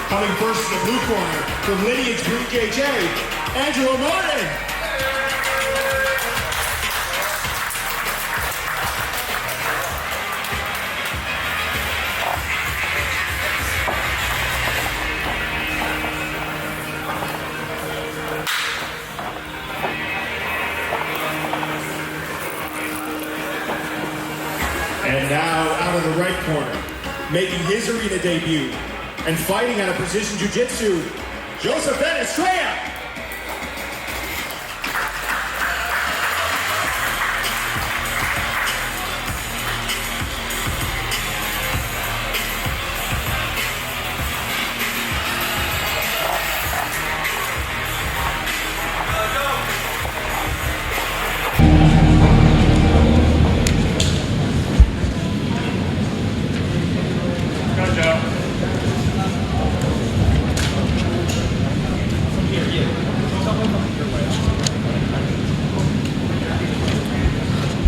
Coming first in the blue corner from Lineage Green JJ, Angelo Martin. And now out of the right corner, making his arena debut and fighting out of precision jiu-jitsu, Josuafet Estrella.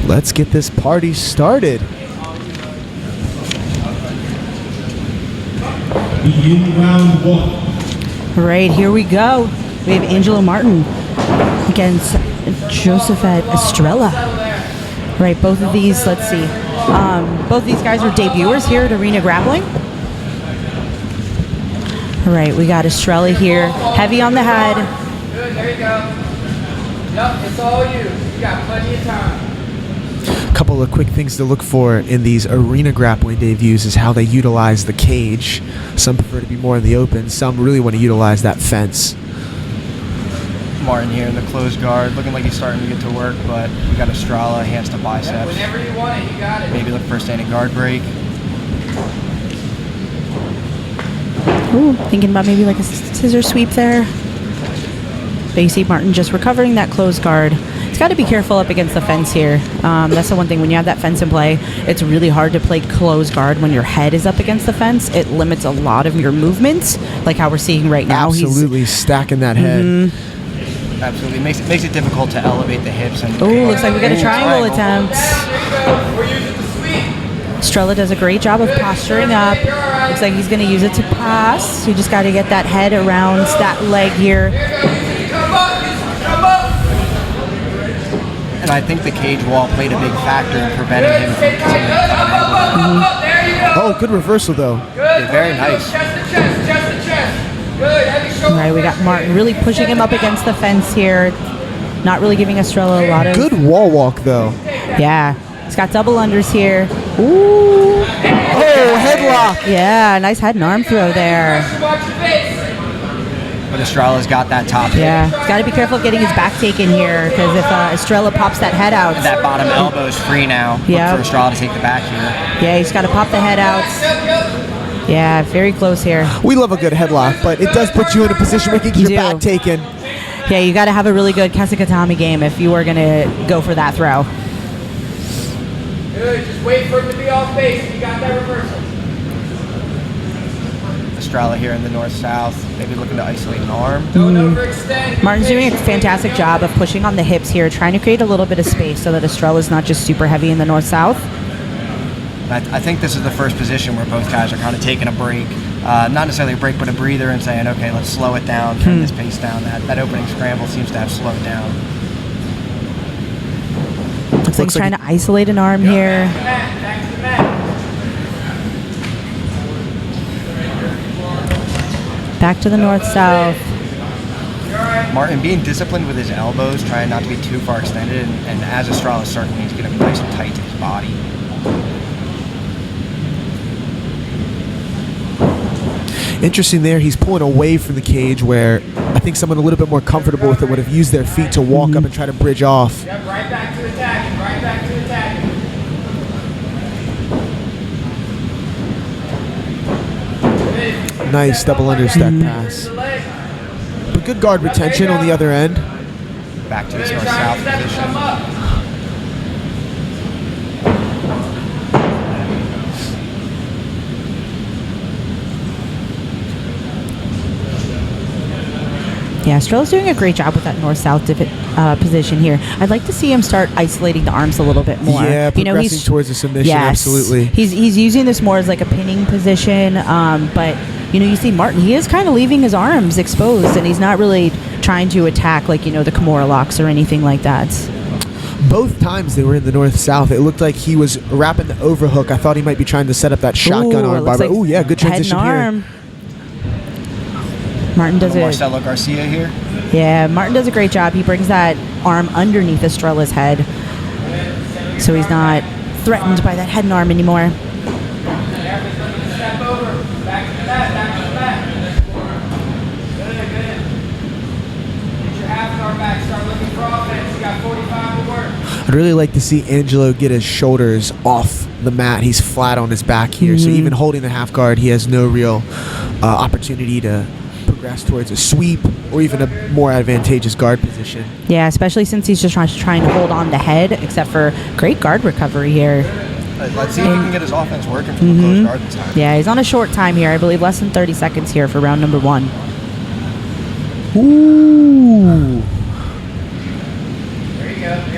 Let's get this party started. Begin round one. All right, here we go. We have Angelo Martin against Josuafet Estrella. Right, both of these, let's see. Both of these guys are debuters here at Arena Grappling. All right, we got Estrella here, heavy on the head. Good, there you go. Yep, it's all you. You got plenty of time. Couple of quick things to look for in these arena grappling debuts is how they utilize the cage. Some prefer to be more in the open. Some really want to utilize that fence. Martin here in the closed guard, looking like he's starting to get to work, but we got Estrella, hands to biceps. Whenever you want it, you got it. Maybe look for a standing guard break. Ooh, thinking about maybe like a scissor sweep there. But you see Martin just recovering that closed guard. He's got to be careful up against the fence here. That's the one thing. When you have that fence in play, it's really hard to play closed guard when your head is up against the fence. It limits a lot of your movements, like how we're seeing right now. Absolutely stacking that head. Absolutely. Makes it difficult to elevate the hips. And Looks like we got a triangle attempt. We're using the sweep. Estrella does a great job of posturing up. Looks like he's going to use it to pass. You just got to get that head around that leg here. Come up, come up. And I think the cage wall played a big factor in preventing him from continuing to come out. There you go. Oh, good reversal though. Good. Very nice. Chest to chest, chest to chest. Good. Heavy shoulder. All right, we got Martin really pushing him up against the fence here. Not really giving Estrella a lot of... Good wall walk though. Yeah. He's got double unders here. Ooh. Oh, headlock. Yeah, nice head and arm throw there. Watch your face. But Estrella's got that top hit. Yeah, he's got to be careful of getting his back taken here, because if Estrella pops that head out... And that bottom elbow is free now. Yeah. Look for Estrella to take the back here. Yeah, he's got to pop the head out. Yeah, very close here. We love a good headlock, but it does put you in a position where you can get your back taken. Yeah, you got to have a really good Kesikatami game if you are going to go for that throw. Good. Just wait for him to be off base. You got that reversal. Estrella here in the north-south, maybe looking to isolate an arm. Don't overextend. Martin's doing a fantastic job of pushing on the hips here, trying to create a little bit of space so that Estrella's not just super heavy in the north-south. I think this is the first position where both guys are kind of taking a break. Not necessarily a break, but a breather and saying, okay, let's slow it down, turn this pace down. That opening scramble seems to have slowed down. Looks like he's trying to isolate an arm here. Back to the mat. Back to the north-south. Martin being disciplined with his elbows, trying not to be too far extended, and as Estrella certainly he's getting nice and tight to his body. Interesting there, he's pulling away from the cage where I think someone a little bit more comfortable with it would have used their feet to walk up and try to bridge off. Yep, right back to attacking. Right back to attacking. Nice double understack pass. But good guard retention on the other end. Back to his north-south position. Yeah, Estrella's doing a great job with that north-south position here. I'd like to see him start isolating the arms a little bit more. Yeah, progressing towards a submission, yes, absolutely. He's using this more as like a pinning position, but you see Martin, he is kind of leaving his arms exposed, and he's not really trying to attack like, the Kimura locks or anything like that. Both times they were in the north-south, it looked like he was wrapping the overhook. I thought he might be trying to set up that shotgun arm bar. Like yeah, good transition here. Martin does it. Marcelo Garcia here. Yeah, Martin does a great job. He brings that arm underneath Estrella's head, so he's not threatened by that head and arm anymore. Step over. Back to the back. Good. Get your half guard back. Start looking for offense. You got 45 to work. I'd really like to see Angelo get his shoulders off the mat. He's flat on his back here, so even holding the half guard, he has no real opportunity to progress towards a sweep or even a more advantageous guard position. Yeah, especially since he's just trying to hold on the head, except for great guard recovery here. Let's see if he can get his offense working from the close guard this time. Yeah, he's on a short time here. I believe less than 30 seconds here for round number 1. Ooh.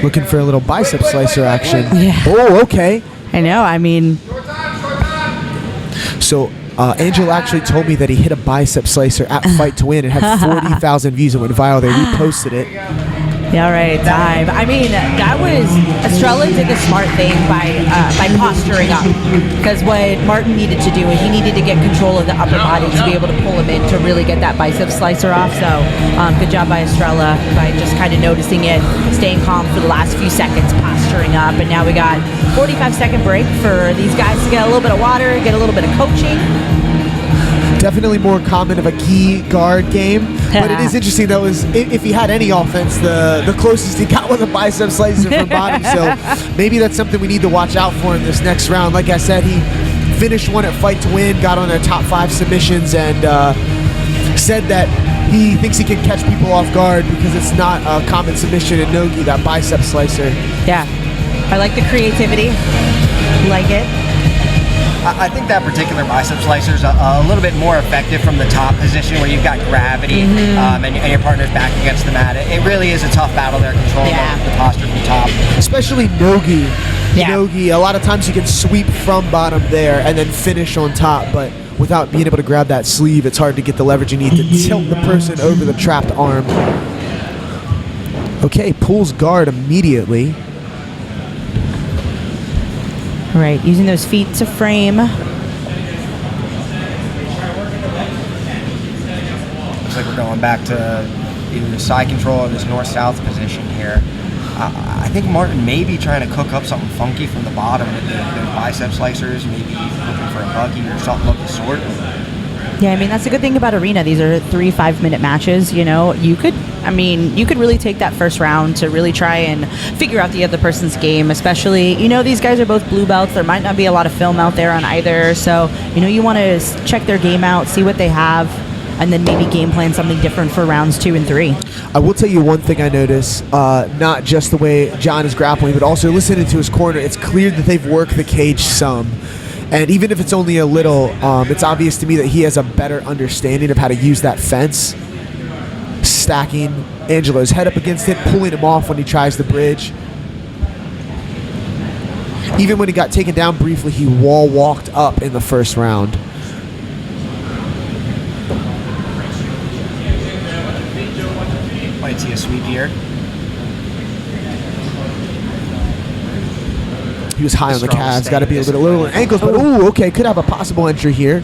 Looking for a little bicep slicer action. Yeah. Oh, okay. I know. I mean, Short time. So Angelo actually told me that he hit a bicep slicer at Fight to Win. It had 40,000 views. It went viral. They reposted it. Yeah, all right, time. I mean, that was Estrella did the smart thing by posturing up, because what Martin needed to do is he needed to get control of the upper body to be able to pull him in to really get that bicep slicer off. So good job by Estrella by just kind of noticing it, staying calm for the last few seconds, posturing up, and now we got 45-second break for these guys to get a little bit of water, get a little bit of coaching. Definitely more common of a key guard game, but it is interesting though. Is if he had any offense, the closest he got was a bicep slicer from bottom. So maybe that's something we need to watch out for in this next round. Like I said, he finished one at Fight to Win, got on their top 5 submissions, and said that he thinks he can catch people off guard because it's not a common submission in Nogi, that bicep slicer. Yeah, I like the creativity. Like it. I think that particular bicep slicer is a little bit more effective from the top position where you've got gravity and your partner's back against the mat. It really is a tough battle there, controlling the posture from top. Especially Nogi. Yeah. Nogi, a lot of times you can sweep from bottom there and then finish on top, but without being able to grab that sleeve, it's hard to get the leverage you need to tilt the person over the trapped arm. Okay, pulls guard immediately. All right, using those feet to frame. Looks like we're going back to either the side control or this north-south position here. I think Martin may be trying to cook up something funky from the bottom with those bicep slicers, maybe looking for a buggy or something of the sort. Yeah, I mean, that's a good thing about Arena. These are 3 5-minute matches, You could really take that first round to really try and figure out the other person's game, especially, these guys are both blue belts. There might not be a lot of film out there on either. So, you want to check their game out, see what they have, and then maybe game plan something different for rounds 2 and 3. I will tell you one thing I noticed, not just the way John is grappling, but also listening to his corner. It's clear that they've worked the cage some. And even if it's only a little, it's obvious to me that he has a better understanding of how to use that fence. Stacking Angelo's head up against it, pulling him off when he tries the bridge. Even when he got taken down briefly, he wall walked up in the first round. Might see a sweep here. He was high on the calves. Got to be a little ankles, but ooh, okay, could have a possible entry here.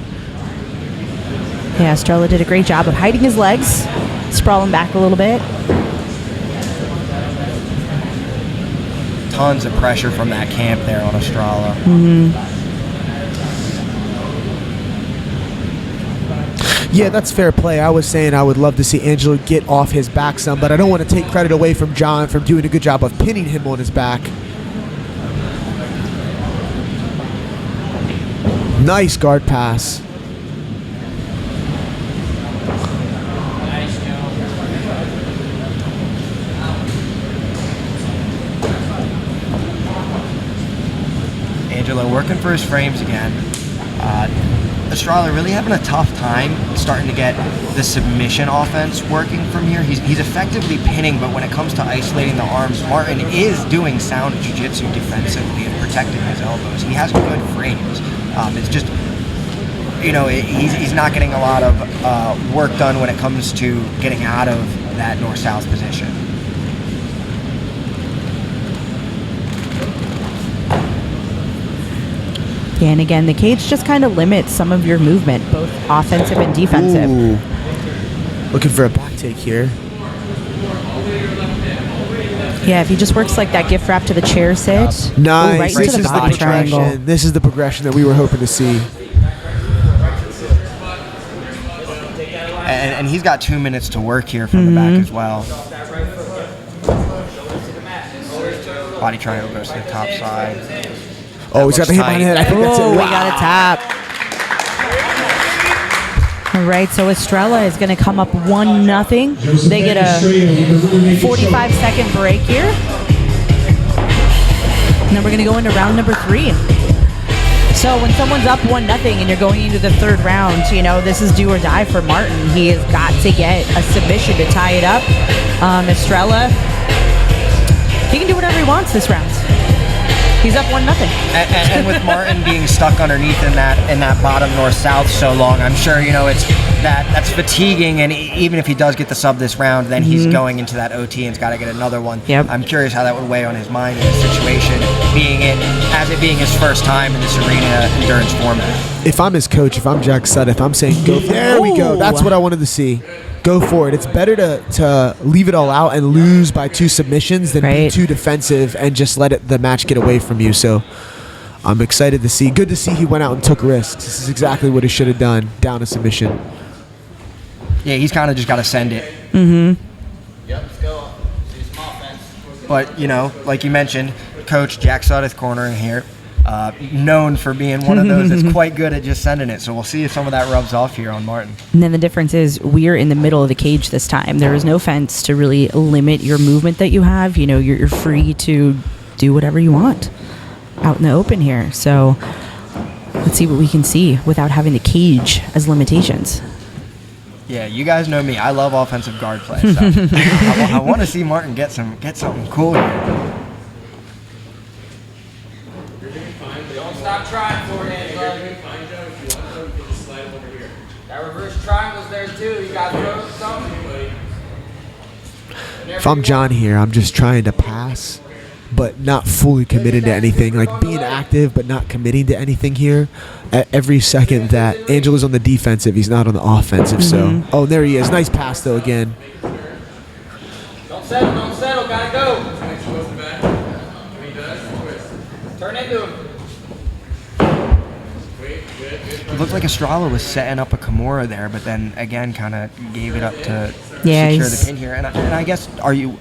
Yeah, Estrella did a great job of hiding his legs, sprawling back a little bit. Tons of pressure from that camp there on Estrella. Yeah, that's fair play. I was saying I would love to see Angelo get off his back some, but I don't want to take credit away from John from doing a good job of pinning him on his back. Nice guard pass. Angelo working for his frames again. Estrella really having a tough time starting to get the submission offense working from here. He's effectively pinning, but when it comes to isolating the arms, Martin is doing sound jiu-jitsu defensively and protecting his elbows. He has good frames. It's just he's not getting a lot of work done when it comes to getting out of that north-south position. Yeah, and again, the cage just kind of limits some of your movement, both offensive and defensive. Ooh. Looking for a back take here. Yeah, if he just works like that gift wrap to the chair sit. Nice. Ooh, right This into the is the body triangle. progression. This is the progression that we were hoping to see. And he's got 2 minutes to work here from the back as well. Body triangle goes to the top side. Oh, he's got the hit behind the head. I think that's it. Oh, we Wow. got a tap. All right, so Estrella is going to come up 1-0. They get a 45-second break here. And then we're going to go into round number 3. So when someone's up 1-0 and you're going into the third round, this is do or die for Martin. He has got to get a submission to tie it up. Estrella, he can do whatever he wants this round. He's up 1-0. And with Martin being stuck underneath in that bottom north-south so long, I'm sure that's fatiguing. And even if he does get the sub this round, then he's going into that OT and's got to get another one. Yep. I'm curious how that would weigh on his mind in this situation, being his first time in this arena endurance format. If I'm his coach, if I'm Jack Sudduth, I'm saying go. There we go. That's what I wanted to see. Go for it. It's better to leave it all out and lose by 2 submissions than be too defensive and just let the match get away from you. So I'm excited to see. Good to see he went out and took risks. This is exactly what he should have done. Down a submission. Yeah, he's kind of just got to send it. Yep, let's go. Do some offense. But, like you mentioned, Coach Jack Sudduth cornering here. Known for being one of those that's quite good at just sending it. So we'll see if some of that rubs off here on Martin. And then the difference is we're in the middle of the cage this time. There is no fence to really limit your movement that you have. You're free to do whatever you want out in the open here. So let's see what we can see without having the cage as limitations. Yeah, you guys know me. I love offensive guard play. So I want to see Martin get something cool here. Don't stop trying for it, Angelo. That reverse triangle's there too. You got to throw something. If I'm John here, I'm just trying to pass, but not fully committed to anything. Like being active, but not committing to anything here. At every second that Angelo's on the defensive, he's not on the offensive. So, there he is. Nice pass though again. Don't settle, gotta go. Turn into him. It looked like Estrella was setting up a Kimura there, but then again kind of gave it up to Yeah, secure the pin here. And I guess are you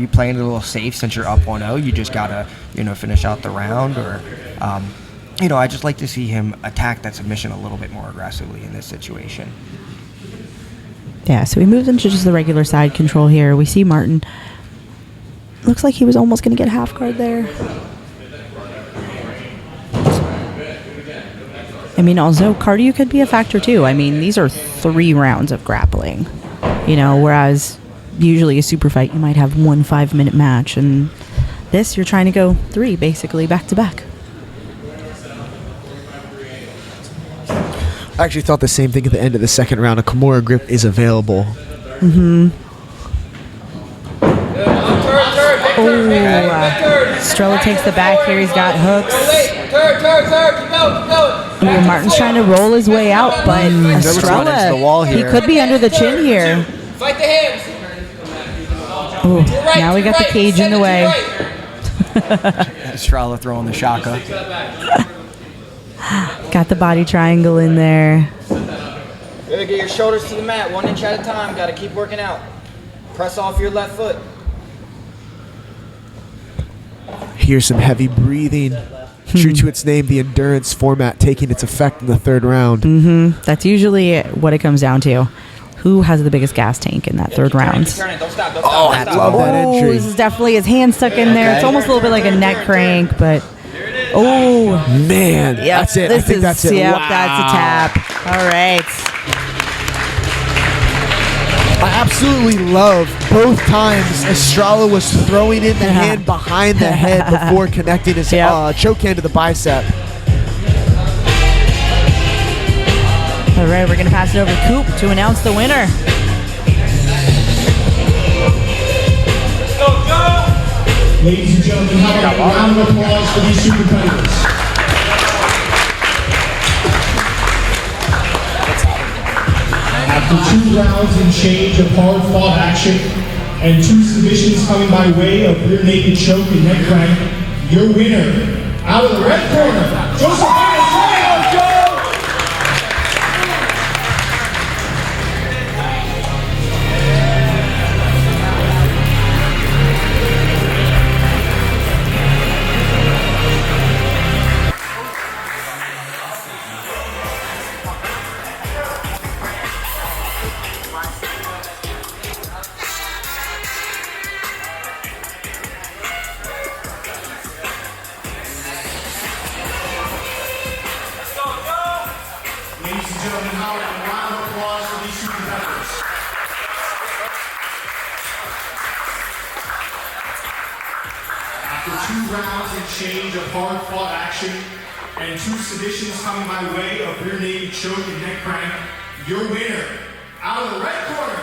playing it a little safe since you're up 1-0? You just gotta finish out the round, or I just like to see him attack that submission a little bit more aggressively in this situation. Yeah, so he moves into just the regular side control here. We see Martin. Looks like he was almost going to get half guard there. Also cardio could be a factor too. These are 3 rounds of grappling, whereas usually a super fight you might have 1 5-minute match, and this you're trying to go 3 basically back to back. I actually thought the same thing at the end of the second round. A Kimura grip is available. Estrella takes the back here. He's got hooks. Keep going. Martin's trying to roll his way out, but Estrella, the wall he here. could be under the chin here. Fight the hands. Ooh, now we got the cage in the way. Estrella throwing the shaka. Got the body triangle in there. Good, get your shoulders to the mat, 1 inch at a time. Got to keep working out. Press off your left foot. Here's some heavy breathing. True to its name, the endurance format taking its effect in the third round. That's usually what it comes down to. Who has the biggest gas tank in that third round? Turn it. Don't stop. I love that entry. This is definitely his hand stuck in there. It's almost a little bit like a neck crank, but Man, that's it. I think that's it. Yep, Wow. that's a tap. All right. I absolutely love both times Estrella was throwing in the hand behind the head before connecting his choke hand to the bicep. All right, we're going to pass it over to Coop to announce the winner. Ladies and gentlemen, how about a round of applause for these two competitors? After 2 rounds and change of hard-fought action and 2 submissions coming by way of rear naked choke and neck crank, your winner, out of the red corner, Josuafet. Ladies and gentlemen, how about a round of applause for these two competitors? After 2 rounds and change of hard-fought action and 2 submissions coming by way of rear naked choke and neck crank, your winner, out of the red corner,